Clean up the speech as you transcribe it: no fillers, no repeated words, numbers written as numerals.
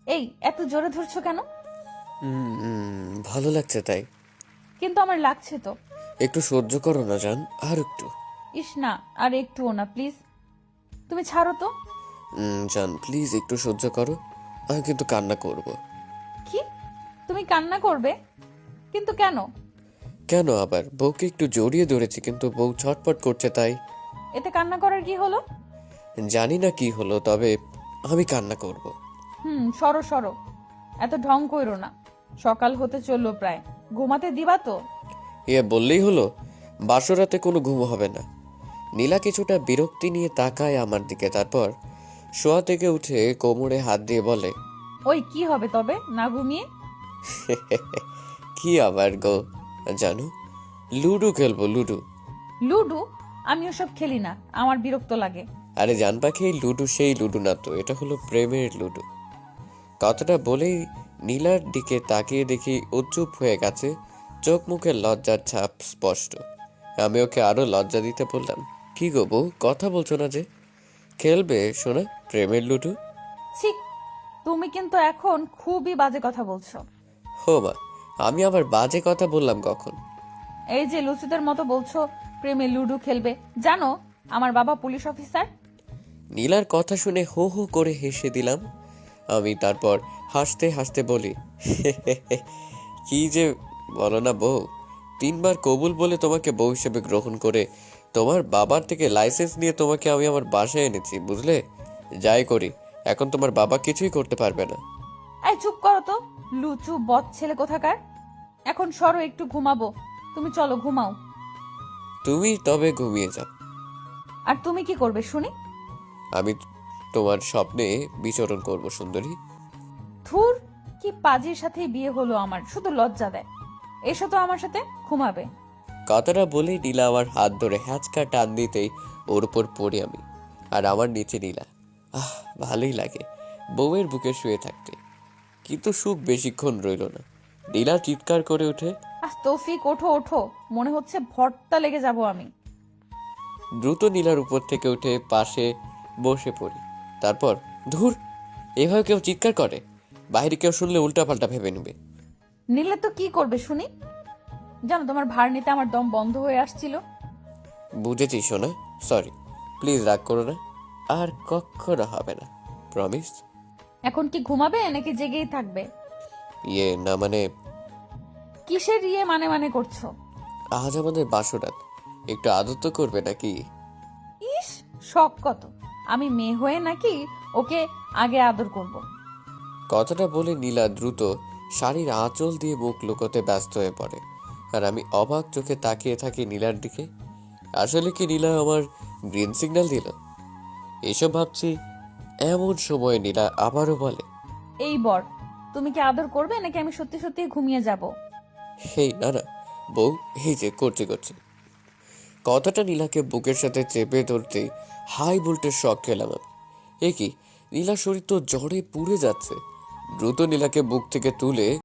এই এত জোরে ধরছো কেন? ভালো লাগছে তাই। কিন্তু আমার লাগছে তো। একটু সহ্য করো না জান, আর একটু। ইস না, আর একটুও না প্লিজ। তুমি ছাড়ো তো। জান প্লিজ একটু সহ্য করো, আমি কিন্তু কান্না করব। কি? তুমি কান্না করবে? কিন্তু কেন? কেন আবার? বউকে একটু জড়িয়ে ধরেছি কিন্তু বউ ছটফট করছে তাই। এতে কান্না করার কি হলো? জানি না কি হলো, তবে আমি কান্না করব। সরো সরো। এত ঢং কইরো না। সকাল হতে চললো প্রায়। ঘুমাতে দিবা তো? বললেই হলো? বাসরাতে কোনো ঘুম হবে না। নীলা কিছুটা বিরক্তি নিয়ে তাকায় আমার দিকে, তারপর শোয়া থেকে উঠে কোমরে হাত দিয়ে বলে, ওই কি হবে তবে না ঘুমিয়ে? কি আবার গো জানো, লুডো খেলবো, লুডো। লুডো? আমি ওসব খেলি না, আমার বিরক্ত লাগে। আরে জান পাখি, এই লুডো সেই লুডো না তো, এটা হলো প্রেমের লুডো। কথাটা বলেই নীলার দিকে তাকিয়ে দেখি ও চুপ হয়ে গেছে, চোখ মুখে লজ্জার ছাপ স্পষ্ট। আমি ওকে আরো লজ্জা দিতে বললাম, কি গো বউ, কথা বলছো না যে? খেলবে শোনা প্রেমের লুডো? ছি, তুমি কিন্তু এখন খুবই বাজে কথা বলছো। হো মা, আমি আবার বাজে কথা বললাম কখন? এই যে লুচিদের মতো বলছো প্রেমে লুডো খেলবে, জানো আমার বাবা পুলিশ অফিসার। নীলার কথা শুনে হো হো করে হেসে দিলাম আমি, তারপর হাসতে হাসতে বলি, কি যে বলো না বউ, 3বার কবুল বলে তোমাকে বউ হিসেবে গ্রহণ করে তোমার বাবার থেকে লাইসেন্স নিয়ে তোমাকে আমি আমার বাসায় এনেছি, বুঝলে? যাই করি, এখন তোমার বাবা কিছুই করতে পারবে না। এই চুপ করো তো, লুচু বদ ছেলে কোথাকার। এখন সরো, একটু ঘুমাবো। তুমি চলো ঘুমাও। তুমি তবে ঘুমিয়ে যাও, আর তুমি কি করবে শুনি? আমি তোমার স্বপ্নে বিচরণ করব সুন্দরী। থুর, কি পাজির সাথে বিয়ে হলো আমার, শুধু লজ্জা দেয়। এসো তো আমার সাথে ঘুমাবে। কথাটা বলেই নীলা আমার হাত ধরে হ্যাঁচকা টান দিতেই ওর উপর পড়ি আমি, আর আমার নিচে নীলা। আহ, ভালোই লাগে বউয়ের বুকে শুয়ে থাকতে, কিন্তু সুখ বেশিক্ষণ রইল না। নীলা চিৎকার করে ওঠে। আজ তৌফিক ওঠো ওঠো, মনে হচ্ছে ভর্তা লেগে যাব আমি। দ্রুত নীলার উপর থেকে উঠে পাশে বসে পড়ি, তারপর ধুর, এভাবে কেউ চিৎকার করে? বাইরে কেউ শুনলে উল্টাপাল্টা ভেবে নেবে। নিলে তো কি করবে শুনি? জানো তোমার ভার নিতে আমার দম বন্ধ হয়ে আসছিল। বুঝেছি সোনা, সরি, প্লিজ রাগ করো না, আর কখনো হবে না, প্রমিস। এখন কি ঘুমাবে নাকি জেগেই থাকবে? না মানে, কিসের মানে মানে করছো? আজ আমাদের বাসরাত, একটু আদর তো করবে নাকি? ইস, শখ কত! আমি মেয়ে হয়ে নাকি ওকে আগে আদর করব? কথাটা বলে নীলা দ্রুত শাড়ির আঁচল দিয়ে মুখ লুকোতে ব্যস্ত হয়ে পড়ে, আর আমি অবাক চোখে তাকিয়ে থাকি নীলার দিকে। আসলে কি নীলা আমার গ্রিন সিগন্যাল দিল? এসব ভাবছি এমন সময় নীলা আবারও বলে, এই বর, তুমি কি আদর করবে নাকি আমি সত্যি সত্যি ঘুমিয়ে যাব? হেই না না বউ, এই যে করছে করছে। কথাটা নীলাকে বুকের সাথে চেপে ধরতেই হাই ভোল্টেজ শক খেলাম আমি। এ কি, নীলার শরীর তো জ্বরে পুড়ে যাচ্ছে। দ্রুত নীলাকে বুক থেকে তুলে